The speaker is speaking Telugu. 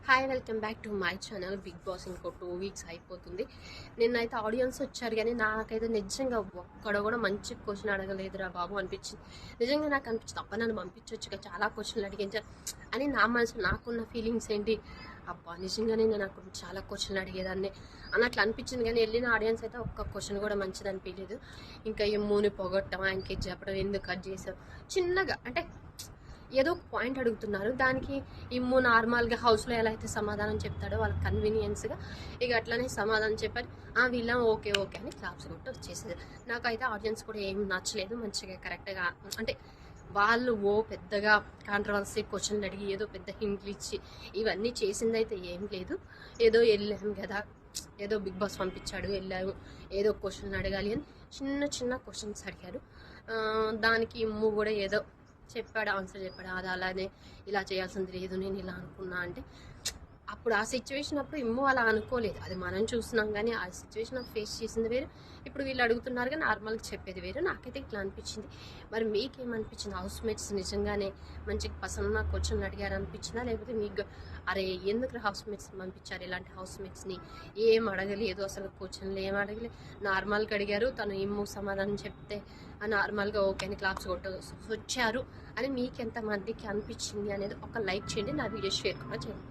Hi welcome back to my channel. Bigg Boss ఇంకో 2 వీక్స్ అయిపోతుంది. నిన్నైతే ఆడియన్స్ వచ్చారు కానీ నాకైతే నిజంగా ఒక్కడ కూడా మంచి క్వశ్చన్ అడగలేదురా బాబు అనిపించింది. నిజంగా నాకు అనిపించింది అబ్బా నన్ను పంపించవచ్చు చాలా క్వశ్చన్లు అడిగించారు అని నా మనసు నాకున్న ఫీలింగ్స్ ఏంటి, అబ్బా నిజంగానే నేను నాకు చాలా క్వశ్చన్లు అడిగేదాన్ని అన్నట్లు అనిపించింది. కానీ వెళ్ళిన ఆడియన్స్ అయితే ఒక్క క్వశ్చన్ కూడా మంచిది అనిపించలేదు. ఇంకా ఎమ్ముని పొగట్టం, ఆయనకి చెప్పడం, ఎందుకు కట్ చేసావు చిన్నగా అంటే ఏదో ఒక పాయింట్ అడుగుతున్నారు, దానికి ఇమ్ము నార్మల్గా హౌస్లో ఎలా అయితే సమాధానం చెప్తాడో వాళ్ళకి కన్వీనియన్స్గా ఇక అట్లనే సమాధానం చెప్పారు. వీళ్ళ ఓకే ఓకే అని క్లాప్స్ కొట్టి వచ్చేసేది. నాకైతే ఆడియన్స్ కూడా ఏం నచ్చలేదు. మంచిగా కరెక్ట్గా అంటే వాళ్ళు పెద్దగా కాంట్రవర్సీ క్వశ్చన్లు అడిగి ఏదో పెద్ద హింట్లు ఇచ్చి ఇవన్నీ చేసిందైతే ఏం లేదు. ఏదో వెళ్ళాము కదా, ఏదో బిగ్ బాస్ పంపించాడు వెళ్ళాము, ఏదో క్వశ్చన్ అడగాలి అని చిన్న చిన్న క్వశ్చన్స్ అడిగారు. దానికి ఇమ్ము కూడా ఏదో చెప్పాడు, ఆన్సర్ చెప్పాడు. అది అలానే ఇలా చేయాల్సింది లేదు, నేను ఇలా అనుకున్నా అంటే అప్పుడు ఆ సిచ్యువేషన్ అప్పుడు ఇమ్ము అలా అనుకోలేదు. అది మనం చూస్తున్నాం కానీ ఆ సిచ్యువేషన్ ఫేస్ చేసింది వేరు, ఇప్పుడు వీళ్ళు అడుగుతున్నారు కానీ నార్మల్గా చెప్పేది వేరు. నాకైతే ఇట్లా అనిపించింది. మరి మీకేమనిపించింది? హౌస్ మేట్స్ నిజంగానే మంచిగా పసన్న క్వశ్చన్లు అడిగారు అనిపించిందా, లేకపోతే మీకు అరే ఎందుకు హౌస్ మేట్స్ పంపించారు, ఇలాంటి హౌస్ మేట్స్ని ఏం అడగలేదు, అసలు క్వశ్చన్లు ఏం అడగలేదు, నార్మల్గా అడిగారు, తను ఇమ్ము సమాధానం చెప్తే నార్మల్గా ఓకే అని క్లాప్స్ వచ్చారు అని మీకు ఎంతమందికి అనిపించింది అనేది ఒక లైక్ చేయండి, నా వీడియో షేర్ కూడా చేయండి.